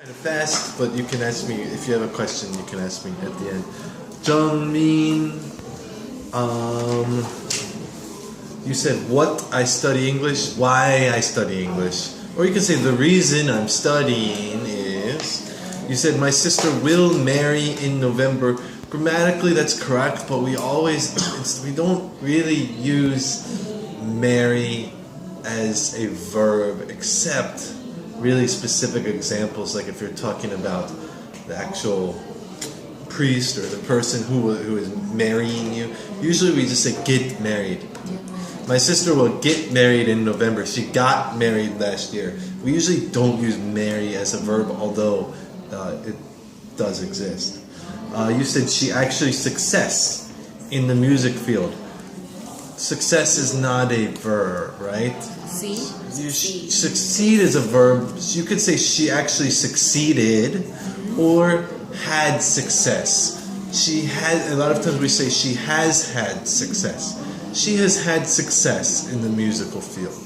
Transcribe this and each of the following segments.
Kind of fast, but you can ask me if you have a question. You can ask me at the end. Jungmin, you said what I study English, why I study English, or you can say the reason I'm studying is. You said my sister will marry in November. Grammatically, that's correct, but we don't really use marry as a verb except really specific examples, like if you're talking about the actual priest or the person who is marrying you. Usually we just say get married. My sister will get married in November. She got married last year. We usually don't use marry as a verb, although it does exist. You said she actually success in the music field. Success is not a verb, right? Succeed is a verb. You could say she actually succeeded or had success. She had, a lot of times we say she has had success. She has had success in the musical field.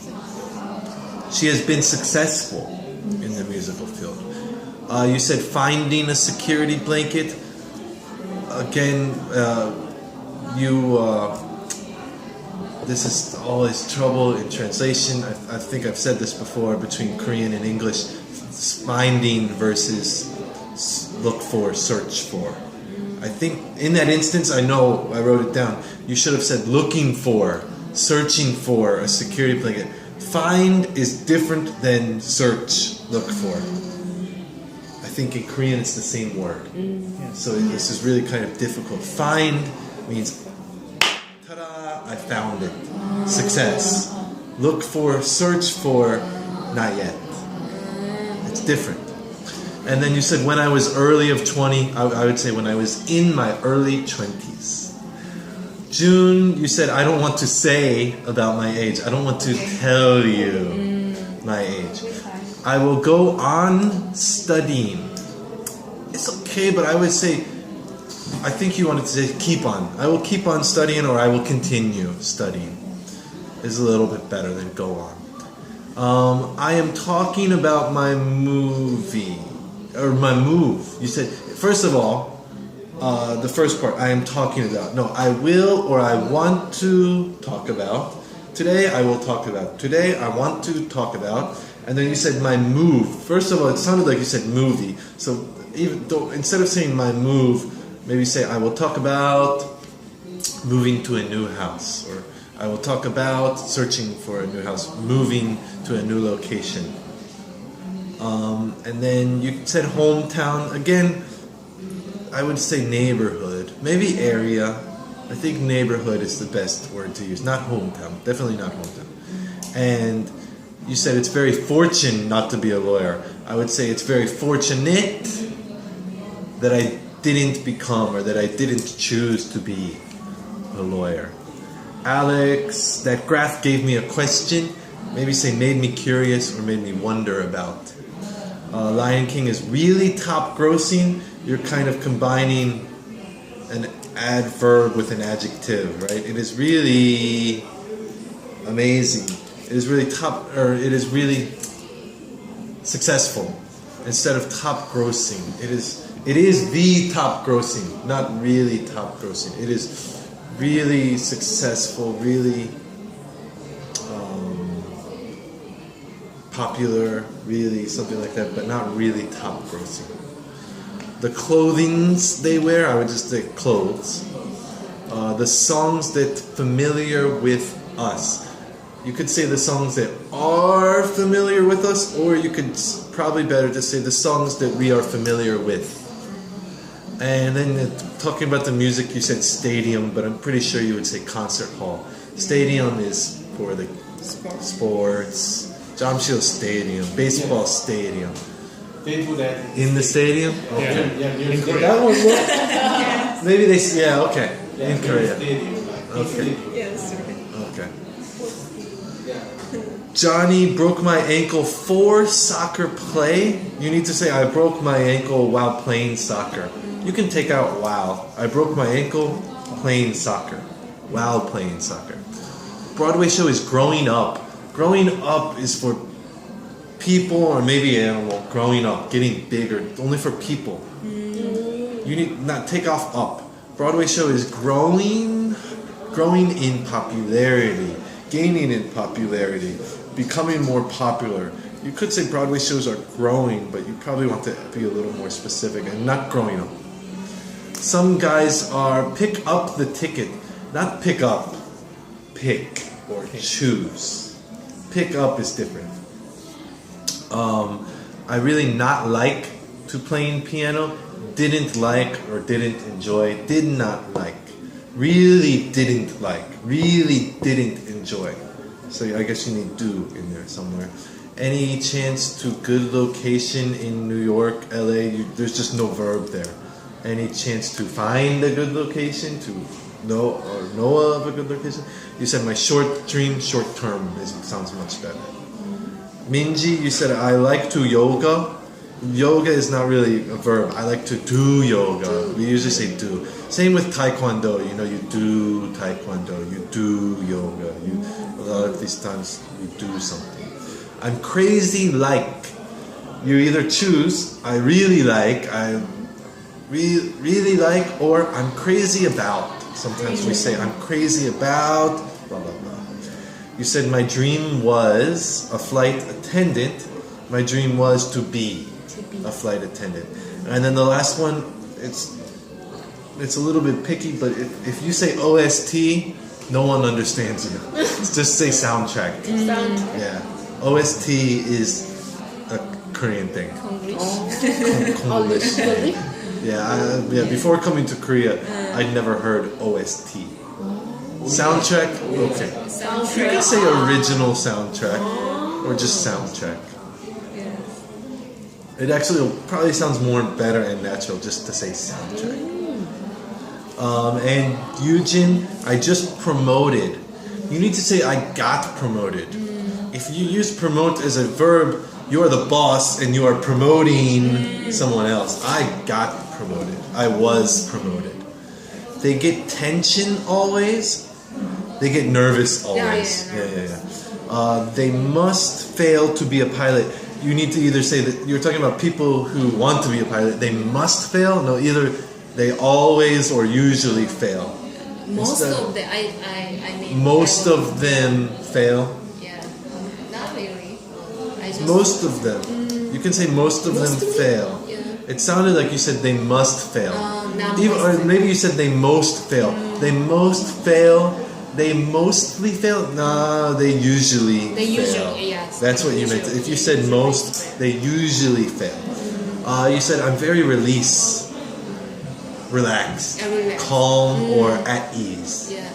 She has been successful in the musical field. You said finding a security blanket. Again, this is always trouble in translation. I think I've said this before between Korean and English. Finding versus look for, search for. I think in that instance, I know I wrote it down. You should have said looking for, searching for a security blanket. Find is different than search, look for. I think in Korean it's the same word. So this is really kind of difficult. Find means I found it. Success. Look for, search for, not yet. It's different. And then you said when I was early of 20, I would say when I was in my early 20s. June, you said I don't want to say about my age. I don't want to tell you my age. I will go on studying. It's okay, but I would say, I think you wanted to say keep on. I will keep on studying or I will continue studying. Is a little bit better than go on. I am talking about my movie, or my move. You said, first of all, the first part, I am talking about. No, I will or I want to talk about. Today I will talk about. Today I want to talk about. And then you said my move. First of all, it sounded like you said movie. So even though, instead of saying my move, maybe say I will talk about moving to a new house, or I will talk about searching for a new house, moving to a new location. And then you said hometown. Again, I would say neighborhood, maybe area. I think neighborhood is the best word to use, not hometown, definitely not hometown. And you said it's very fortunate not to be a lawyer. I would say it's very fortunate that I didn't become, or that I didn't choose to be a lawyer. Alex, that graph gave me a question. Maybe say made me curious or made me wonder about. Lion King is really top grossing. You're kind of combining an adverb with an adjective, right? It is really amazing. It is really it is really successful instead of top grossing. It is the top grossing, not really top grossing. It is really successful, really popular, really something like that, but not really top grossing. The clothings they wear, I would just say clothes. The songs that familiar with us. You could say the songs that are familiar with us, or you could probably better just say the songs that we are familiar with. And then talking about the music, you said stadium, but I'm pretty sure you would say concert hall. Stadium is for the sports. Jamsil Stadium, baseball stadium. They do that. In the stadium? Okay. Yeah. That one look. Maybe they, okay. Yeah, in Korea. Stadium, Okay. Yes, right. Okay. Yeah. Johnny broke my ankle for soccer play. You need to say, I broke my ankle while playing soccer. You can take out while. I broke my ankle playing soccer. While playing soccer. Broadway show is growing up. Growing up is for people or maybe animal growing up, getting bigger, only for people. You need not take off up. Broadway show is growing in popularity, gaining in popularity, becoming more popular. You could say Broadway shows are growing, but you probably want to be a little more specific and not growing up. Some guys are pick up the ticket, not pick up, pick or choose. Pick up is different. I really not like to playing piano. Didn't like or didn't enjoy. Did not like. Really didn't like. Really didn't enjoy. So I guess you need do in there somewhere. Any chance to good location in New York, LA? There's just no verb there. Any chance to find a good location? To know or know of a good location? You said my short dream, short term sounds much better. Minji, you said I like to yoga. Yoga is not really a verb. I like to do yoga. We usually say do. Same with taekwondo. You know, you do taekwondo. You do yoga. A lot of these times you do something. I'm crazy like. You either choose I really like, I really like, or I'm crazy about. Sometimes we say I'm crazy about blah blah blah. You said my dream was a flight attendant. My dream was to be a flight attendant. And then the last one, it's a little bit picky, but if you say OST, no one understands you. Just say soundtrack. Soundtrack. Yeah. OST is a Korean thing. Konglish. Yeah, before coming to Korea, I'd never heard OST. Soundtrack? Okay. You can say original soundtrack or just soundtrack. It actually probably sounds more better and natural just to say soundtrack. And Eugene, I just promoted. You need to say I got promoted. If you use promote as a verb, you are the boss and you are promoting someone else. I got promoted. I was promoted. They get tension always. They get nervous always. Yeah. They must fail to be a pilot. You need to either say that you're talking about people who want to be a pilot. They must fail. No, either they always or usually fail. Most of them, I mean. Most of them fail. Yeah, not really. Most of them. You can say most of them fail. Yeah. It sounded like you said they must fail. Not Or maybe you said they most fail. They most fail. They mostly fail? No, they usually fail. Usually, yes. That's what you meant. If you said most, they usually fail. You said I'm very relaxed, calm, or at ease. Yeah.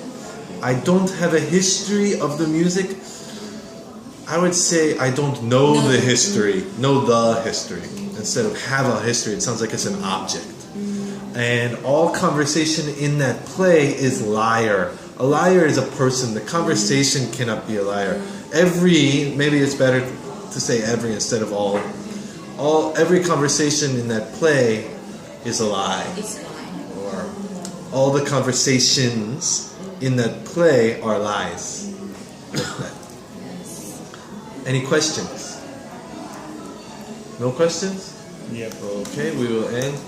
I don't have a history of the music. I would say I don't know the history. Know the history. Instead of have a history, it sounds like it's an object. And all conversation in that play is liar. A liar is a person. The conversation cannot be a liar. Maybe it's better to say every instead of all. Every conversation in that play is a lie. It's fine. Or all the conversations in that play are lies. Any questions? No questions? Yep. Okay, we will end.